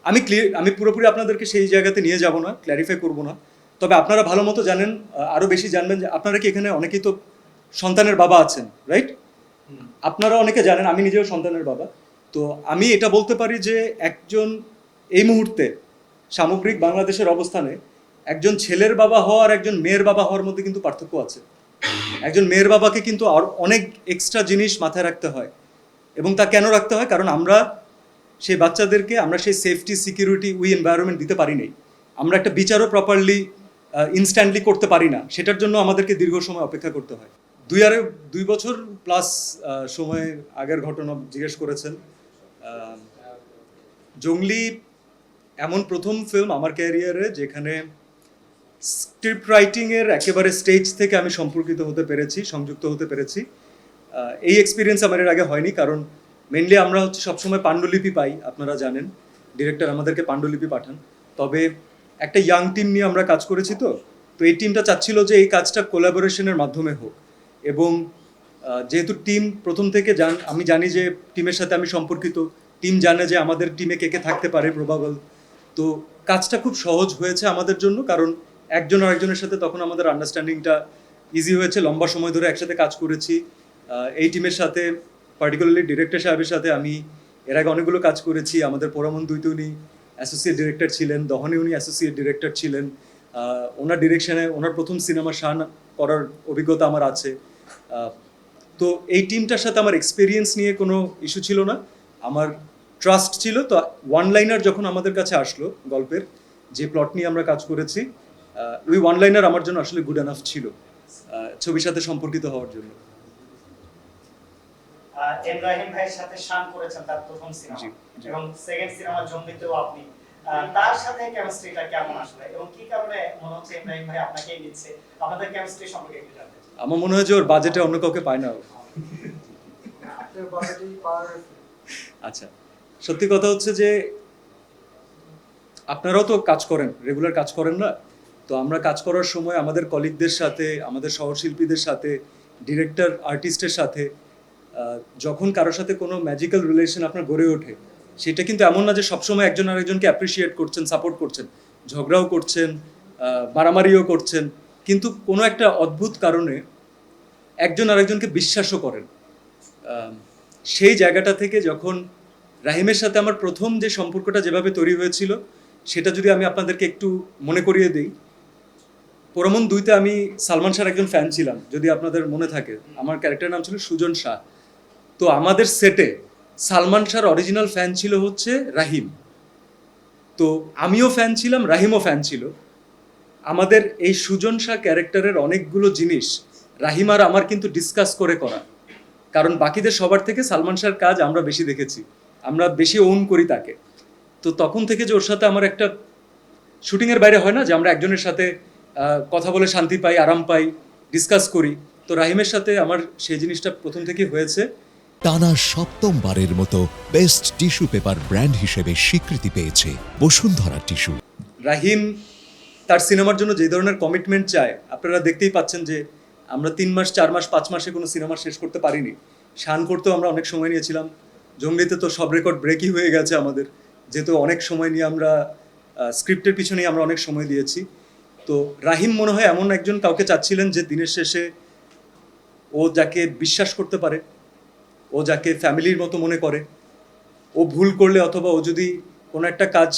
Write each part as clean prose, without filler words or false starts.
আমি পুরোপুরি আপনাদেরকে সেই জায়গাতে নিয়ে যাব না, ক্ল্যারিফাই করব না। তবে আপনারা ভালো মতো জানেন, আরও বেশি জানবেন যে আপনারা কি এখানে অনেকেই তো সন্তানের বাবা আছেন, রাইট? আপনারা অনেকে জানেন, আমি নিজেও সন্তানের বাবা। তো আমি এটা বলতে পারি যে একজন এই মুহূর্তে সামগ্রিক বাংলাদেশের অবস্থানে একজন ছেলের বাবা হওয়া আর একজন মেয়ের বাবা হওয়ার মধ্যে কিন্তু পার্থক্য আছে। একজন মেয়ের বাবাকে কিন্তু আর অনেক এক্সট্রা জিনিস মাথায় রাখতে হয়, এবং তা কেন রাখতে হয়? কারণ আমরা সেই বাচ্চাদেরকে আমরা সেই সেফটি, সিকিউরিটি, এনভায়রনমেন্ট দিতে পারি নাই। আমরা একটা বিচারও প্রপারলি ইনস্ট্যান্টলি করতে পারি না, সেটার জন্য আমাদেরকে দীর্ঘ সময় অপেক্ষা করতে হয়। 2 বছর প্লাস সময় আগের ঘটনা জিজ্ঞেস করেছেন। জঙ্গলি এমন প্রথম ফিল্ম আমার ক্যারিয়ারে যেখানে স্ক্রিপ্ট রাইটিংয়ের একেবারে স্টেজ থেকে আমি সম্পর্কিত হতে পেরেছি, সংযুক্ত হতে পেরেছি। এই এক্সপিরিয়েন্স আমার এর আগে হয়নি, কারণ মেনলি আমরা হচ্ছে সবসময় পাণ্ডুলিপি পাই, আপনারা জানেন ডিরেক্টর আমাদেরকে পাণ্ডুলিপি পাঠান। তবে একটা ইয়াং টিম নিয়ে আমরা কাজ করেছি, তো এই টিমটা চাচ্ছিল যে এই কাজটা কোলাবোরেশনের মাধ্যমে হোক, এবং যেহেতু টিম প্রথম থেকে আমি জানি যে টিমের সাথে আমি সম্পর্কিত, টিম জানে যে আমাদের টিমে কে কে থাকতে পারে প্রবাবল, তো কাজটা খুব সহজ হয়েছে আমাদের জন্য, কারণ একজন আর একজনের সাথে তখন আমাদের আন্ডারস্ট্যান্ডিংটা ইজি হয়েছে। লম্বা সময় ধরে একসাথে কাজ করেছি এই টিমের সাথে, পার্টিকুলারলি ডিরেক্টর সাহেবের সাথে আমি এর আগে অনেকগুলো কাজ করেছি। আমাদের পরমন দুইতে উনি অ্যাসোসিয়েট ডিরেক্টর ছিলেন, দহনে উনি অ্যাসোসিয়েট ডিরেক্টর ছিলেন। ওনার ডিরেকশনে ওনার প্রথম সিনেমা শান করার অভিজ্ঞতা আমার আছে। তো এই টিমটার সাথে আমার এক্সপিরিয়েন্স নিয়ে কোনো ইস্যু ছিল না, আমার ট্রাস্ট ছিল। তো ওয়ান লাইনার যখন আমাদের কাছে আসলো, গল্পের যে প্লট নিয়ে আমরা কাজ করেছি, ওই ওয়ান লাইনার আমার জন্য আসলে গুড এনাফ ছিল ছবির সাথে সম্পর্কিত হওয়ার জন্য। ইব্রাহিম ভাইয়ের সাথে শান করেছেন তার প্রথম সিনেমা, এবং সেকেন্ড সিনেমা জঙ্গলিতেও আপনি, তার সাথে কেমিস্ট্রিটা কেমন আসলে, এবং কি কারণে মনে হচ্ছে ইব্রাহিম ভাই আপনাকেই নিচ্ছে? আপনাদের কেমিস্ট্রি সম্পর্কে একটু জানতে চাই। আমার মনে হয় যে ওর বাজেটে অন্য কাউকে পায় না। আচ্ছা, সত্যি কথা হচ্ছে যে আপনারাও তো কাজ করেন, রেগুলার কাজ করেন না? তো আমরা কাজ করার সময় আমাদের কলিগদের সাথে, আমাদের সহশিল্পীদের সাথে, ডিরেক্টর আর্টিস্টের সাথে যখন কারোর সাথে কোনো ম্যাজিক্যাল রিলেশন আপনার গড়ে ওঠে, সেটা কিন্তু এমন না যে সবসময় একজন আরেকজনকে অ্যাপ্রিসিয়েট করছেন, সাপোর্ট করছেন, ঝগড়াও করছেন, মারামারিও করছেন, কিন্তু কোনো একটা অদ্ভুত কারণে একজন আরেকজনকে বিশ্বাসও করেন। সেই জায়গাটা থেকে যখন রাহিমের সাথে আমার প্রথম যে সম্পর্কটা যেভাবে তৈরি হয়েছিল, সেটা যদি আমি আপনাদেরকে একটু মনে করিয়ে দিই। পরমন দুইতে আমি সালমান শাহর একজন ফ্যান ছিলাম, যদি আপনাদের মনে থাকে। আমার ক্যারেক্টারের নাম ছিল সুজন শাহ। তো আমাদের সেটে সালমান শাহর অরিজিনাল ফ্যান ছিল হচ্ছে রাহিম। তো আমিও ফ্যান ছিলাম, রাহিমও ফ্যান ছিল। আমাদের এই সুজন শাহ ক্যারেক্টারের অনেকগুলো জিনিস রাহিম আর আমার কিন্তু ডিসকাস করে করা, কারণ বাকিদের সবার থেকে সালমান শাহর কাজ আমরা বেশি দেখেছি, আমরা বেশি ওন করি তাকে। তো তখন থেকে যে ওর সাথে আমার একটা শুটিংয়ের বাইরে হয় না যে আমরা একজনের সাথে কথা বলে শান্তি পাই, আরাম পাই, ডিসকাস করি, তো রাহিমের সাথে আমার সেই জিনিসটা প্রথম থেকেই হয়েছে। টানা সপ্তমবারের মতো বেস্ট টিস্যু পেপার ব্র্যান্ড হিসেবে স্বীকৃতি পেয়েছে বসুন্ধরা টিস্যু। রাহিম তার সিনেমার জন্য যে ধরনের কমিটমেন্ট চায়, আপনারা দেখতেই পাচ্ছেন যে আমরা 3 মাস, 4 মাস, 5 মাসে কোনো সিনেমা শেষ করতে পারিনি। শান করতেও আমরা অনেক সময় নিয়েছিলাম, জঙ্গলিতে তো সব রেকর্ড ব্রেকই হয়ে গেছে আমাদের, যেহেতু অনেক সময় নিয়ে আমরা স্ক্রিপ্টের পিছনেই আমরা অনেক সময় দিয়েছি। তো রাহিম মনে হয় এমন একজন কাউকে চাচ্ছিলেন যে দিনের শেষে ও যাকে বিশ্বাস করতে পারে, ও যাকে ফ্যামিলির মতো মনে করে, ও ভুল করলে অথবা ও যদি কোনো একটা কাজ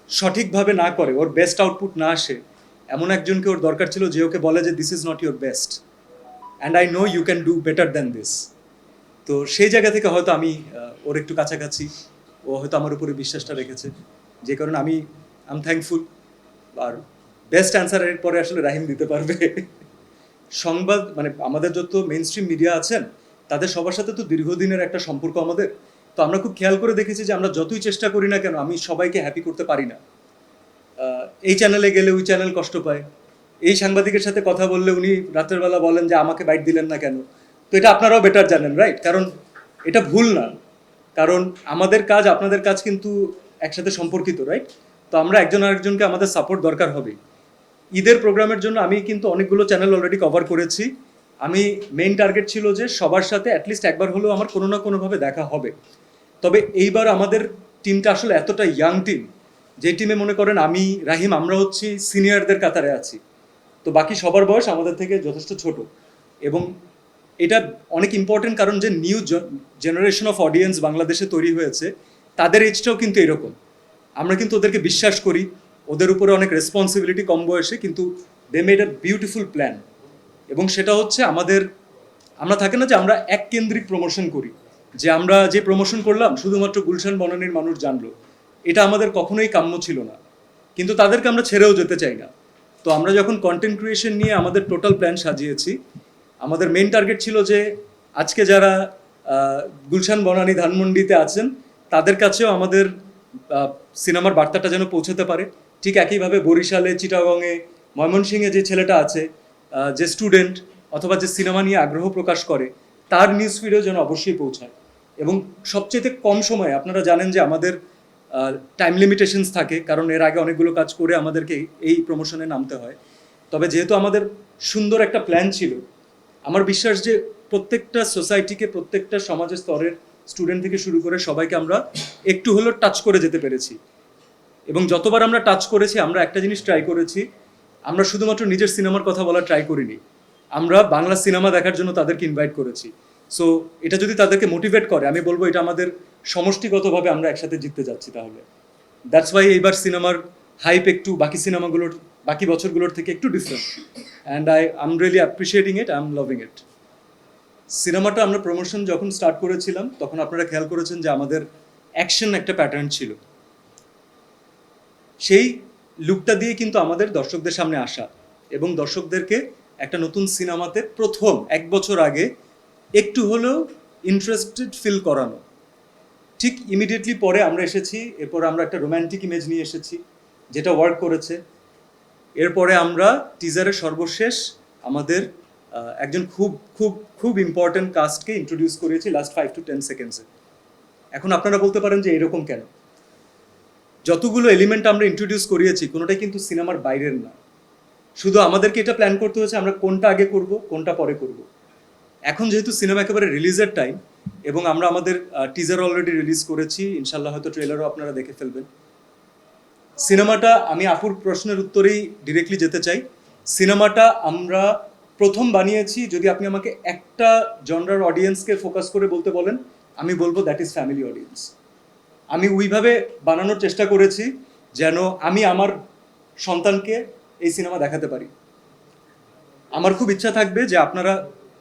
সঠিকভাবে না করে, ওর বেস্ট আউটপুট না আসে, এমন একজনকে ওর দরকার ছিল যে ওকে বলে যে this is not your best and I know you can do better than this. তো সেই জায়গা থেকে হয়তো আমি ওর একটু কাছাকাছি, ও হয়তো আমার উপরে বিশ্বাসটা রেখেছে, যে কারণে আমি আই এম থ্যাঙ্কফুল। আর বেস্ট অ্যান্সারের পরে আসলে রাহিম দিতে পারবে। সংবাদ মানে আমাদের যত মেইন স্ট্রিম মিডিয়া আছেন, তাদের সবার সাথে তো দীর্ঘদিনের একটা সম্পর্ক আমাদের। তো আমরা খুব খেয়াল করে দেখেছি যে আমরা যতই চেষ্টা করি না কেন, আমি সবাইকে হ্যাপি করতে পারি না। এই চ্যানেলে গেলে ওই চ্যানেল কষ্ট পায়, এই সাংবাদিকের সাথে কথা বললে উনি রাতের বেলা বলেন যে আমাকে বাইট দিলেন না কেন। তো এটা আপনারাও বেটার জানেন, রাইট? কারণ এটা ভুল না, কারণ আমাদের কাজ আপনাদের কাজ কিন্তু একসাথে সম্পর্কিত, রাইট? তো আমরা একজন আরেকজনকে আমাদের সাপোর্ট দরকার হবে। ঈদের প্রোগ্রামের জন্য আমি কিন্তু অনেকগুলো চ্যানেল অলরেডি কভার করেছি। আমি মেইন টার্গেট ছিল যে সবার সাথে অ্যাটলিস্ট একবার হলেও আমার কোনো না কোনোভাবে দেখা হবে। তবে এইবার আমাদের টিমটা আসলে এতটা ইয়াং টিম, যে টিমে মনে করেন আমি রাহিম আমরা হচ্ছি সিনিয়রদের কাতারে আছি, তো বাকি সবার বয়স আমাদের থেকে যথেষ্ট ছোট। এবং এটা অনেক ইম্পর্টেন্ট, কারণ যে নিউ জেনারেশন অফ অডিয়েন্স বাংলাদেশে তৈরি হয়েছে তাদের এজটাও কিন্তু এরকম। আমরা কিন্তু ওদেরকে বিশ্বাস করি, ওদের উপরে অনেক রেসপন্সিবিলিটি কম বয়সে, কিন্তু they made a beautiful plan. এবং সেটা হচ্ছে আমরা থাকে না যে আমরা এক কেন্দ্রিক প্রমোশন করি, যে আমরা যে প্রমোশন করলাম শুধুমাত্র গুলশান বনানীর মানুষ জানলো, এটা আমাদের কখনোই কাম্য ছিল না, কিন্তু তাদেরকে আমরা ছেড়েও যেতে চাই না। তো আমরা যখন কন্টেন্ট ক্রিয়েশন নিয়ে আমাদের টোটাল প্ল্যান সাজিয়েছি, আমাদের মেইন টার্গেট ছিল যে আজকে যারা গুলশান বনানী ধানমন্ডিতে আছেন তাদের কাছেও আমাদের সিনেমার বার্তাটা যেন পৌঁছতে পারে। ঠিক একইভাবে বরিশালে, চিটাগংয়ে, ময়মনসিংহে যে ছেলেটা আছে, যে স্টুডেন্ট অথবা যে সিনেমা নিয়ে আগ্রহ প্রকাশ করে, তার নিউজ ফিডেও যেন অবশ্যই পৌঁছায়। এবং সবচেয়ে কম সময়ে, আপনারা জানেন যে আমাদের টাইম লিমিটেশনস থাকে, কারণ এর আগে অনেকগুলো কাজ করে আমাদেরকে এই প্রমোশনে নামতে হয়। তবে যেহেতু আমাদের সুন্দর একটা প্ল্যান ছিল, আমার বিশ্বাস যে প্রত্যেকটা সোসাইটিকে, প্রত্যেকটা সমাজের স্তরের স্টুডেন্ট থেকে শুরু করে সবাইকে আমরা একটু হলেও টাচ করে যেতে পেরেছি। এবং যতবার আমরা টাচ করেছি, আমরা একটা জিনিস ট্রাই করেছি, আমরা শুধুমাত্র নিজের সিনেমার কথা বলা ট্রাই করিনি, আমরা বাংলা সিনেমা দেখার জন্য তাদেরকে ইনভাইট করেছি। সো এটা যদি তাদেরকে মোটিভেট করে, আমি বলবো এটা আমাদের সমষ্টিগতভাবে আমরা একসাথে জিততে যাচ্ছি। তাহলে দ্যাটস ওয়াই এইবার সিনেমার হাইপ একটু বাকি বছরগুলোর থেকে একটু different, and I am really appreciating it, I am loving ইট। সিনেমাটা আমরা প্রমোশন যখন স্টার্ট করেছিলাম, তখন আপনারা খেয়াল করেছেন যে আমাদের অ্যাকশন একটা প্যাটার্ন ছিল। সেই লুকটা দিয়ে কিন্তু আমাদের দর্শকদের সামনে আসা এবং দর্শকদেরকে একটা নতুন সিনেমাতে প্রথম 1 বছর আগে একটু হলেও ইন্টারেস্টেড ফিল করানো। ঠিক ইমিডিয়েটলি পরে আমরা এসেছি, এরপর আমরা একটা রোম্যান্টিক ইমেজ নিয়ে এসেছি, যেটা ওয়ার্ক করেছে। এরপরে আমরা টিজারের সর্বশেষ আমাদের একজন খুব খুব খুব ইম্পর্টেন্ট কাস্টকে ইন্ট্রোডিউস করেছি লাস্ট 5 to 10 সেকেন্ডসে। এখন আপনারা বলতে পারেন যে এরকম কেন? যতগুলো এলিমেন্ট আমরা ইন্ট্রোডিউস করিয়েছি, কোনোটাই কিন্তু সিনেমার বাইরের না। শুধু আমাদেরকে এটা প্ল্যান করতে হয়েছে আমরা কোনটা আগে করব, কোনটা পরে করব। এখন যেহেতু সিনেমা একেবারে রিলিজের টাইম, এবং আমরা আমাদের টিজার অলরেডি রিলিজ করেছি, ইনশাল্লাহ হয়তো ট্রেলারও আপনারা দেখে ফেলবেন। সিনেমাটা, আমি আপুর প্রশ্নের উত্তরেই ডিরেক্টলি যেতে চাই। সিনেমাটা আমরা প্রথম বানিয়েছি, যদি আপনি আমাকে একটা জনরার অডিয়েন্সকে ফোকাস করে বলতে বলেন, আমি বলবো দ্যাট ইজ ফ্যামিলি অডিয়েন্স। আমি ওইভাবে বানানোর চেষ্টা করেছি যেন আমি আমার সন্তানকে এই সিনেমা দেখাতে পারি। আমার খুব ইচ্ছা থাকবে যে আপনারা,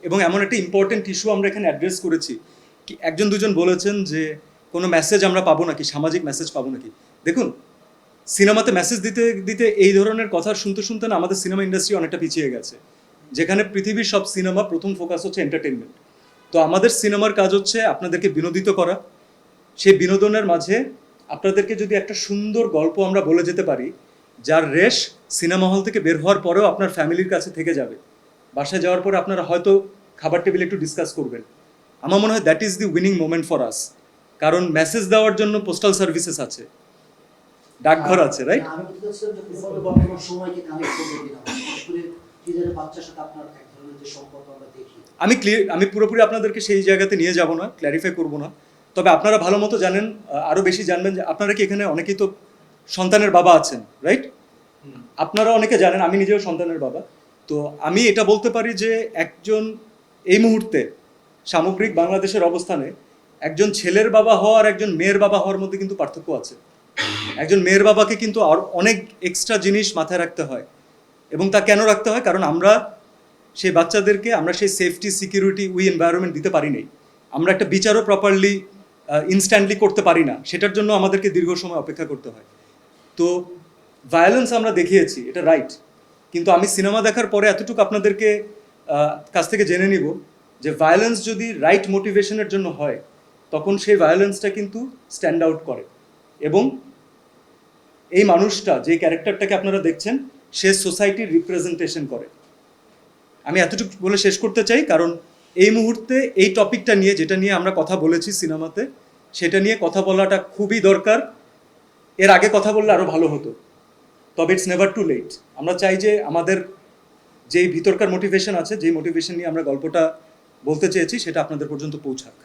এবং এমন একটা ইম্পর্টেন্ট ইস্যু আমরা এখানে অ্যাড্রেস করেছি, কি একজন দুজন বলেছেন যে কোনো মেসেজ আমরা পাবো নাকি, সামাজিক মেসেজ পাবো নাকি। দেখুন, সিনেমাতে মেসেজ দিতে দিতে এই ধরনের কথা শুনতে শুনতে না আমাদের সিনেমা ইন্ডাস্ট্রি অনেকটা পিছিয়ে গেছে, যেখানে পৃথিবীর সব সিনেমা প্রথম ফোকাস হচ্ছে এন্টারটেনমেন্ট। তো আমাদের সিনেমার কাজ হচ্ছে আপনাদেরকে বিনোদিত করা। সেই বিনোদনের মাঝে আপনাদেরকে যদি একটা সুন্দর গল্প আমরা বলে যেতে পারি, যার রেশ সিনেমা হল থেকে বের হওয়ার পরেও আপনার ফ্যামিলির কাছে থেকে যাবে, বাসায় যাওয়ার পরে আপনারা হয়তো খাবার টেবিলে একটু ডিসকাস করবেন, আমার মনে হয় that is the winning moment for us. কারণ মেসেজ দেওয়ার জন্য পোস্টাল সার্ভিসেস আছে, ডাকঘর আছে, রাইট? আমি বলতে চাচ্ছিলাম যে বর্তমান সময়কে কানেক্ট করবে কিনা, বিশেষ করে টিজারের বাচ্চার সাথে আপনার এক ধরনের যে সম্পর্ক আমরা দেখি। আমি পুরোপুরি আপনাদেরকে সেই জায়গাতে নিয়ে যাব না, ক্ল্যারিফাই করব না। তবে আপনারা ভালো মতো জানেন, আরও বেশি জানবেন যে আপনারা কি এখানে অনেকেই তো সন্তানের বাবা আছেন, রাইট? আপনারা অনেকে জানেন, আমি নিজেও সন্তানের বাবা। তো আমি এটা বলতে পারি যে একজন এই মুহূর্তে সামগ্রিক বাংলাদেশের অবস্থানে একজন ছেলের বাবা হওয়া আর একজন মেয়ের বাবা হওয়ার মধ্যে কিন্তু পার্থক্য আছে। একজন মেয়ের বাবাকে কিন্তু আর অনেক এক্সট্রা জিনিস মাথায় রাখতে হয়, এবং তা কেন রাখতে হয়? কারণ আমরা সেই বাচ্চাদেরকে আমরা সেই সেফটি, সিকিউরিটি, এনভায়রনমেন্ট দিতে পারি নাই। আমরা একটা বিচারও প্রপারলি ইনস্ট্যান্টলি করতে পারি না, সেটার জন্য আমাদেরকে দীর্ঘ সময় অপেক্ষা করতে হয়। তো ভায়োলেন্স আমরা দেখিয়েছি, এটা রাইট, কিন্তু আমি সিনেমা দেখার পরে এতটুকু আপনাদেরকে কাছ থেকে জেনে নিব যে ভায়োলেন্স যদি রাইট মোটিভেশনের জন্য হয়, তখন সেই ভায়োলেন্সটা কিন্তু স্ট্যান্ড আউট করে, এবং এই মানুষটা, যে ক্যারেক্টারটাকে আপনারা দেখছেন, সে সোসাইটির রিপ্রেজেন্টেশন করে। আমি এতটুকু বলে শেষ করতে চাই, কারণ এই মুহূর্তে এই টপিকটা নিয়ে, যেটা নিয়ে আমরা কথা বলেছি সিনেমাতে, সেটা নিয়ে কথা বলাটা খুবই দরকার। এর আগে কথা বললে আরও ভালো হতো, তবে ইটস নেভার টু লেট। আমরা চাই যে আমাদের যেই ভিতরকার মোটিভেশন আছে, যেই মোটিভেশন নিয়ে আমরা গল্পটা বলতে চেয়েছি, সেটা আপনাদের পর্যন্ত পৌঁছাক।